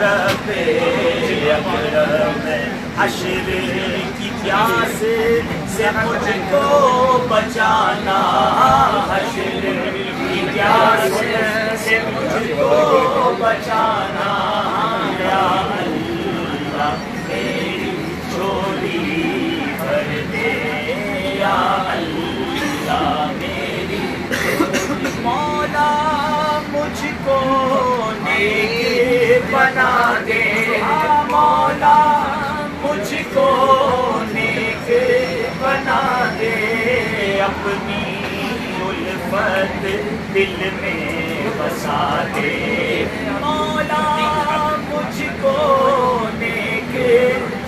رب اکرم حشر کی پیاس سے مجھ کو بچانا حشر کی پیاس سے مجھ کو بچانا یا اللہ میری جھولی بھر دے یا اللہ میری مولا مجھ کو نیک بنا دے مولا مجھ کو نیک بنا دے اپنی الفت دل میں بسا دے مولا مجھ کو نیک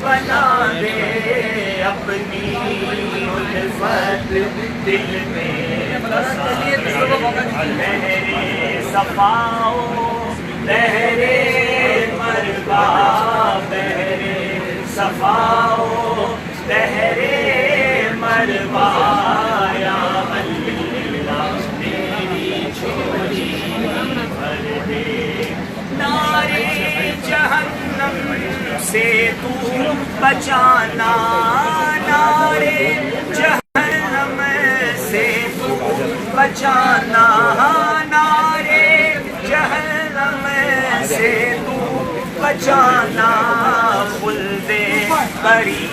بنا دے اپنی الفت دل میں بسا دے لہرے صفاؤ لہرے مربا بہرے صفاؤ لہرے مربا یا اللہ میری جھولی بھر دے نارے جہنم سے تو بچانا نارے جہنم سے تو بچانا نارے جہنم سے تو بچانا خلد بری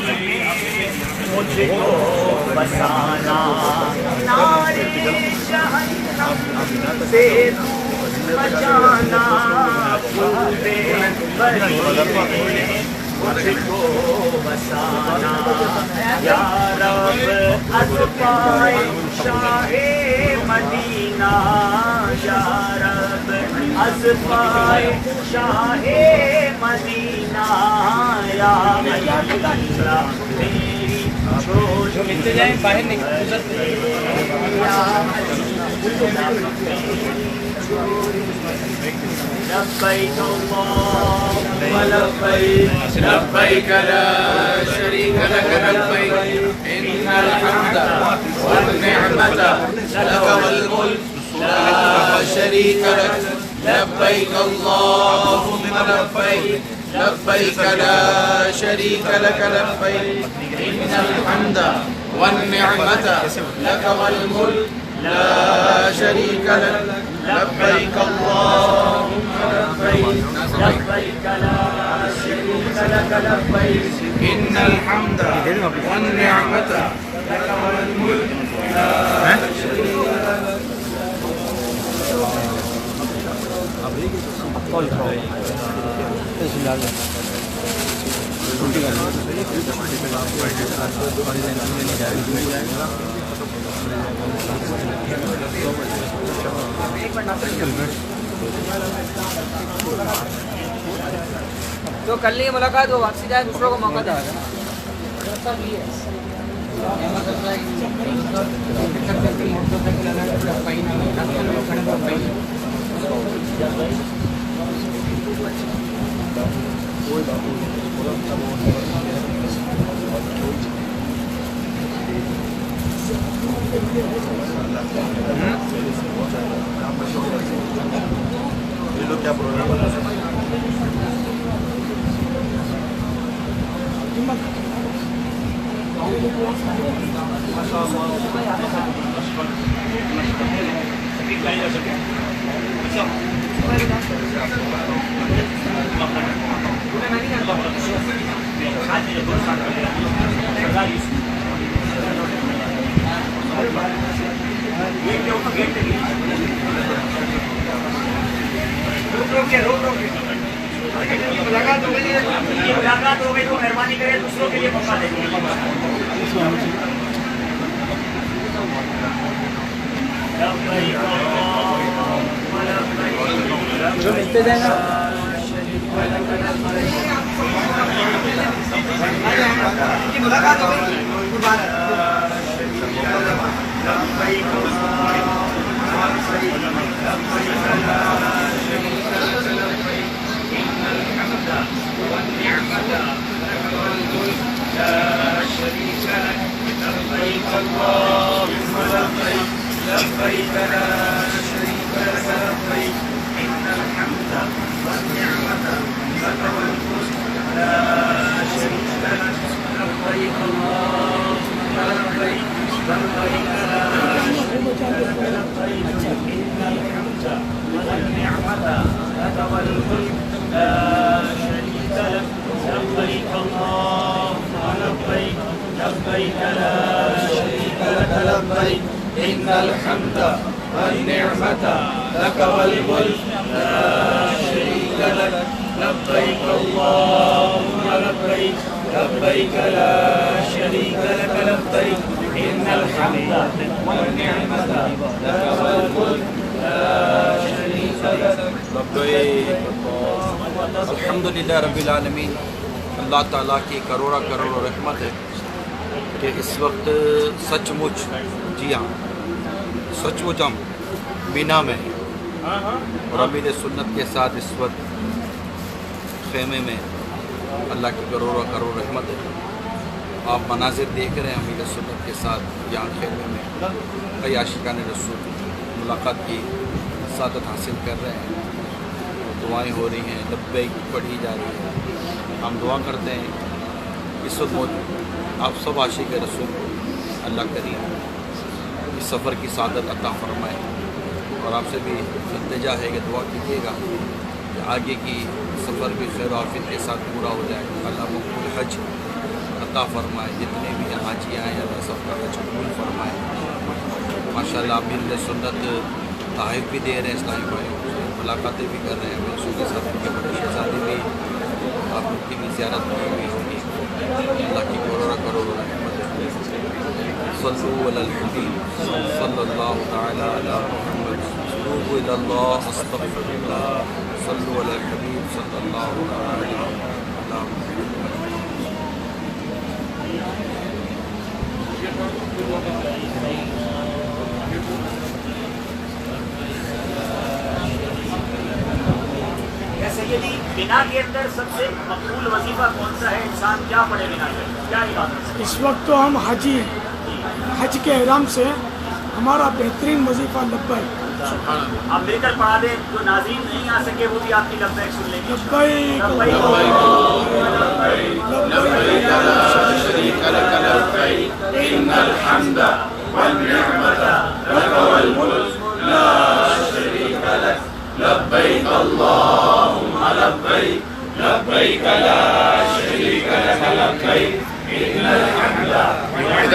مجھ کو بسانا نارے جہنم سے تو بچانا خلد بری مجھ کو بسانا یا رب از پائے شاہ مدینہ یا رب از پائے شاہ مدینہ یا اللہ میری چھوٹی باہر نکل لبیک اللہم لبیک لبيك لا شريك لك لبيك إن الحمد والنعمة لك والملك لا شريك لك لبيك اللهم لبيك لبيك لا شريك لك لبيك إن الحمد والنعمة لك والملك لا شريك لك لبيك اللهم لبيك لبیک لا شریک لک لبیک إن الحمد والنعمة لك والملك لا شريك تو کل نہیں ملاقات ہو واپسی جائے دوسروں کو موقع دے یہ لوگ کیا پروگرام بنا رہے ہیں؟ ملاقات ہو گئی تو مہربانی کرے دوسروں کے لیے موقع دیں جو ملتے جائیں نا ملاقات ہو گئی لبيك لا شريك لك لبيك إن الحمد والنعمة والملك لا شريك لك لبيك اللهم لبيك لبيك لا شريك لك لبيك إن الحمد والنعمة لك والملك لا شريك لك لبيك اللهم لبيك لبيك لا شريك لك لبيك إن الحمد والنعمة لك والملك لا شريك لك لبیک الحمدللہ رب العالمین. اللہ تعالیٰ کی کروڑا کروڑ رحمت ہے کہ اس وقت سچ مچ ہم مینا میں ہیں اور امیر سنت کے ساتھ اس وقت خیمے میں. اللہ کی کروڑا کروڑ رحمت ہے. آپ مناظر دیکھ رہے ہیں امیر سنت کے ساتھ یہاں خیمے میں کئی عاشقان رسول ملاقات کی سعادت حاصل کر رہے ہیں. دعائیں ہو رہی ہیں, لبیک پڑھی جا رہی ہے. ہم دعا کرتے ہیں اس وقت آپ سب عاشق رسول اللہ کریم اس سفر کی سعادت عطا فرمائے. اور آپ سے بھی التجا ہے کہ دعا کیجیے گا کہ آگے کی سفر بھی خیر و عافیت کے ساتھ پورا ہو جائے. اللہ مقبول حج عطا فرمائے. جتنے بھی حاجی آئے اللہ سب کا حج قبول فرمائے. ماشاءاللہ آپ بھی سنت تحائف بھی دے رہے ہیں اسلامی بھائیوں سے, ملاقاتیں بھی کر رہے ہیں. میرے سو کے ساتھ ان کے بڑے شہزادی بھی آپ ان کی بھی زیارت کی ہوئی ہوگی. اللہ کی کروڑا کروڑ رحمت ہے. صلو علی الحبیب صلی اللہ تعالی علی محمد توبوا الی اللہ استغفر اللہ صلو علی الحبیب صلی اللہ تعالی علی محمد. سیدی بنا کے اندر سب سے مقبول وظیفہ کون سا ہے؟ انسان کیا پڑھے بنا کے, کیا عبادت؟ اس وقت تو ہم حجی ہیں. حج کے احرام سے ہمارا بہترین وظیفہ لبیک. آپ مل کر پڑھا دیں, جو ناظرین نہیں آ سکے وہ بھی آپ کی لبیک سن لیں گے. لبیک لبيك لا شريك لك لبيك إن الحمد والنعمة لك والملك لا شريك لك لبيك اللهم لبيك لبيك لا شريك لك لبيك إن الحمد والنعمة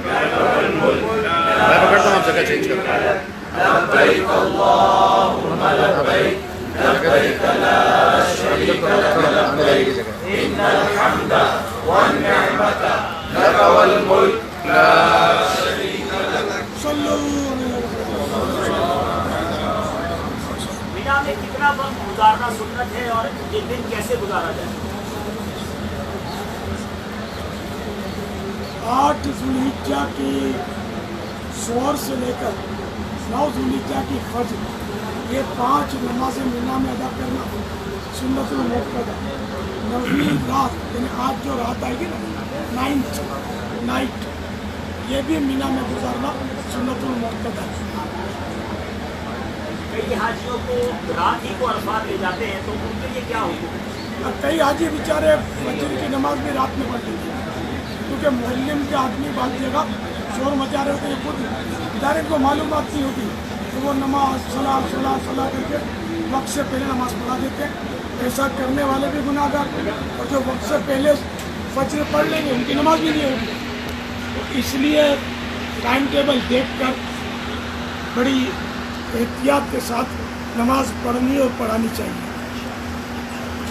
لك والملك لبيك اللهم لبيك لبيك لا شريك لك لبيك إن الحمد والنعمة لك والملك لا شريك لك. مینا میں کتنا وقت گزارنا سنت ہے اور ایک دن کیسے گزارا جائے؟ 8 ذوالحجہ کی شور سے لے کر 9 ذوالحجہ کی فجر, یہ 5 نمازیں مینا میں ادا کرنا سنت المؤکدہ. 9ویں رات یعنی آج جو رات آئے گی نا 9th نائٹ, یہ بھی مینا میں گزارنا سنت المؤکدہ. کئی حاجیوں کو رات ہی کو عرفات لے جاتے ہیں تو ان کے لیے کیا حکم ہے؟ کئی حاجی بیچارے فجر کی نماز بھی رات میں پڑھ لیتے ہیں, کیونکہ معلم کے آدمی بعض جگہ شور مچا رہے ہوتے ہیں, خود ادارے کو معلومات نہیں ہوتی تو وہ نماز صلاح کر کے وقت سے پہلے نماز پڑھا دیتے ہیں. ایسا کرنے والے بھی گناہ گار, اور جو وقت سے پہلے فجر پڑھ لیں گے ان کی نماز بھی نہیں ہوگی. اس لیے ٹائم ٹیبل دیکھ کر بڑی احتیاط کے ساتھ نماز پڑھنی اور پڑھانی چاہیے.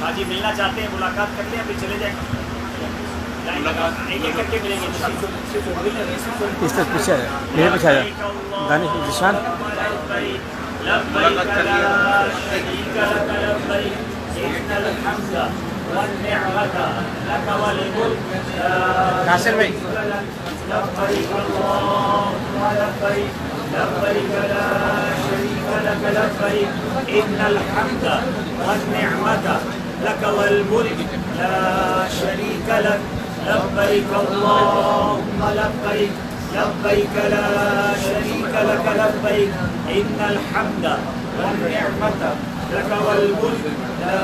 حاجی ملنا چاہتے ہیں ملاقات کر لیں, ابھی چلے جائیں, ایک ایک کر کے ملیں گے انشاءاللہ. اس طرح پیچھے میرے پیچھے آ جا دانش ذیشان. لبیک لا شریک لک لبیک ان الحمد والنعمة لك والملك ناصر بھائی لبيك اللهم لبيك لبيك لا شريك لك لبيك إن الحمد والنعمة لك والملك لا شريك لك لبيك اللهم لبيك لبيك لا شريك لك لبيك إن الحمد والنعمة لك والملك لا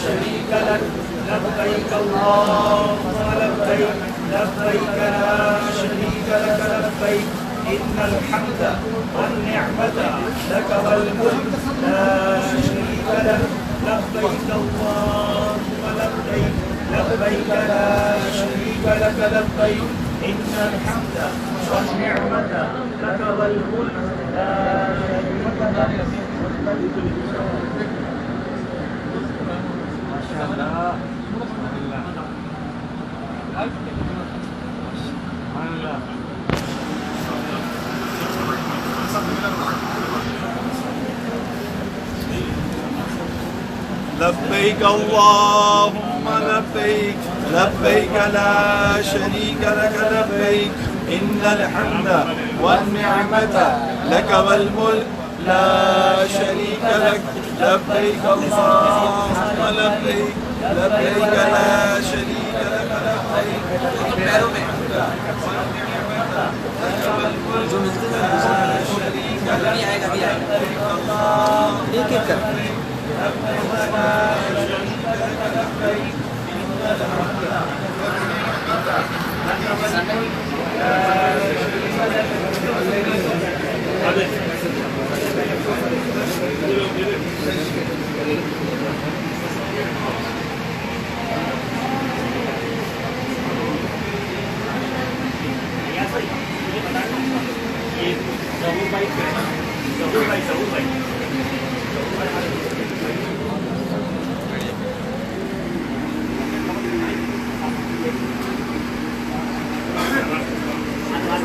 شريك لك لبيك اللهم لبيك لبيك لا شريك لك لبيك إن الحمد والنعمة لك والملك لا شريك لبيك اللهم لبيك لبيك لا شريك لك لبيك إن الحمد والنعمة لك والملك لا شريك لك. ما شاء الله. لبيك اللهم لبيك لبيك لا شريك لك لبيك إن الحمد والنعمة لك والملك لا شريك لك لبيك اللهم لبيك لبيك لا شريك لك لبيك جو ملتے ہیں ابھی آئے گا ایک ایک کر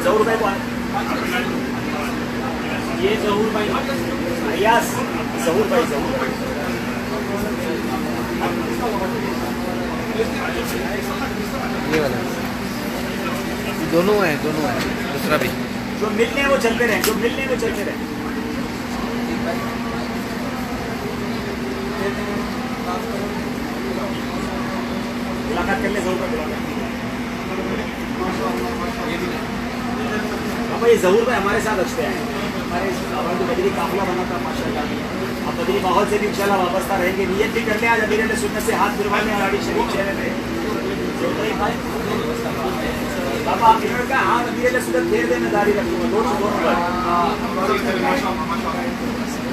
ظہور بھائی کون یہ ظہور بھائی ایاس ظہور بھائی ظہور بھائی یہ والا دونوں ہیں دوسرا بھی جو ملنے ہیں وہ چلتے رہیں جو ملنے ہیں وہ چلتے رہیں ملاقات کر لیں ظہور بھائی بابا یہ ظہور بھائی ہمارے ساتھ اچھتے ہیں ہمارے جو بدری قافلہ بنا تھا ماشاء اللہ اب بدری ماحول سے بھی انشاءاللہ وابستہ رہیں گے نیت بھی کر لیں آج امیر اہل سنت سے ہاتھ دھلوانے ہیں آڑی شریف چہرے پہ بابا آپ انہوں نے کہا ہاں امیر اہل سنت پھیر دیں میں داڑھی رکھوں گا دونوں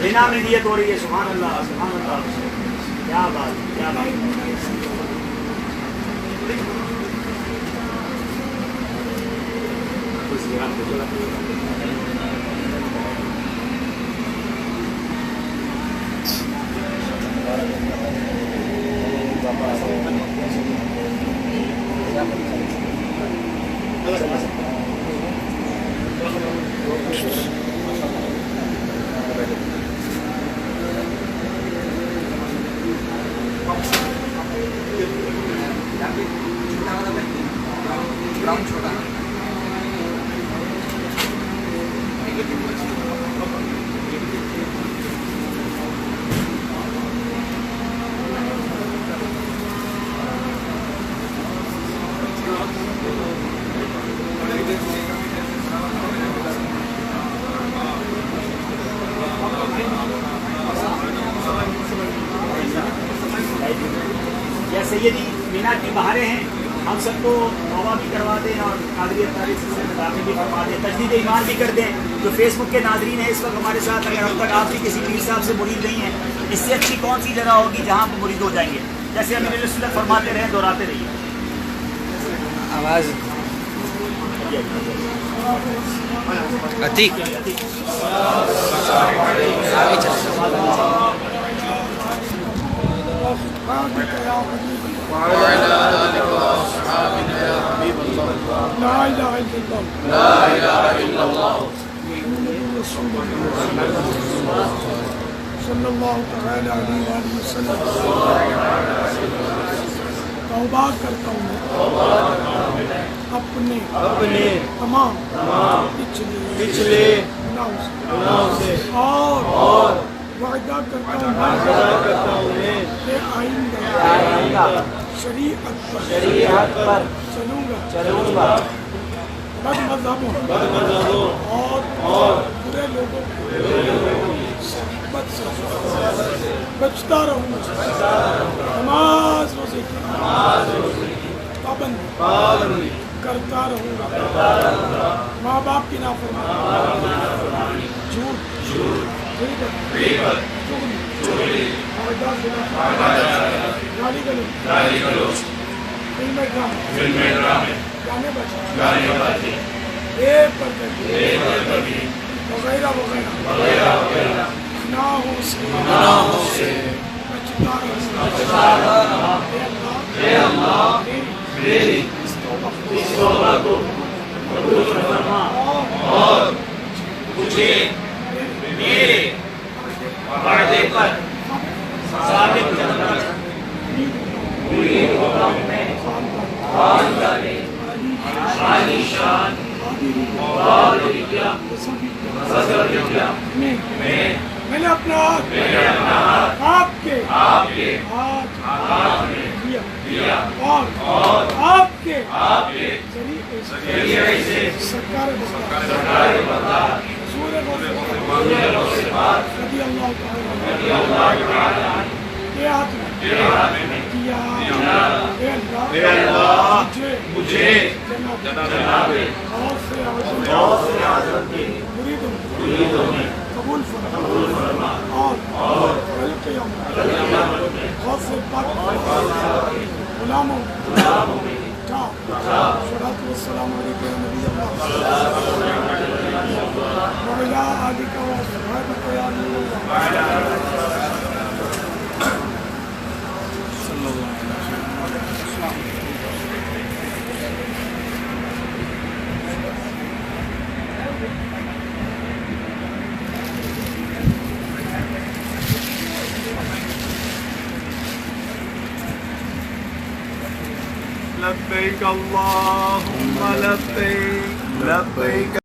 بنا میں نیت ہو رہی ہے سبحان اللہ کیا بات کیا بات براؤن چھوٹا یا سیدی مینا کی بہاریں ہیں ہم سب کو توبہ بھی کروا دیں اور قادریت تاریخ سے داخل بھی فرما دیں تجدید ایمان بھی کر دیں جو فیس بک کے ناظرین ہیں اس وقت ہمارے ساتھ اگر اب تک آپ بھی کسی پیر صاحب سے مرید نہیں ہیں اس سے اچھی کون سی جگہ ہوگی جہاں آپ مرید ہو جائیں گے جیسے امیر اہل سنت فرماتے رہیں دہراتے رہیے آواز عتیق آگے چل وعلى آلك وأصحابك يا حبيب الله لا إله إلا الله لا إله إلا الله رسول الله صلی اللہ تعالی علیہ وآلہ وسلم توبہ کرتا ہوں اپنے تمام پچھلے گناہوں سے اور وعدہ کرتا ہوں کہ آئندہ شریعت پر چلوں گا بد مذہبوں اور برے لوگوں سے بچتا رہوں گا نماز روزے کی پابندی کرتا رہوں گا ماں باپ کی نافرمانی جھوٹ غیبت چغلی گالی گلوچ فلم ڈرامے گانے بجے ایک پردگی وغیرہ وغیرہ گناہوں سے بچتا رہا اے اللہ میری اس توبہ کو قبول فرما اور مجھے میرے پردے پر ثابت کرنا پوری قوم میں خاندانی عالی شان میں نے اپنا ہاتھ آپ کے ہاتھ میں دیا اور آپ کے ذریعے سے سرکار بردار رضی اللہ تعالیٰ کے ہاتھ میں دیا اے اللہ مجھے جناب غوث اعظم کی مریدوں میں قبول فرما اور کل قیامت غوث پاک غلاموں میں صلاۃ والسلام علیک یا نبی اللہ وعلی آلک و اصحابک یا نور اللہ لبیک اللہم لبیک لبیک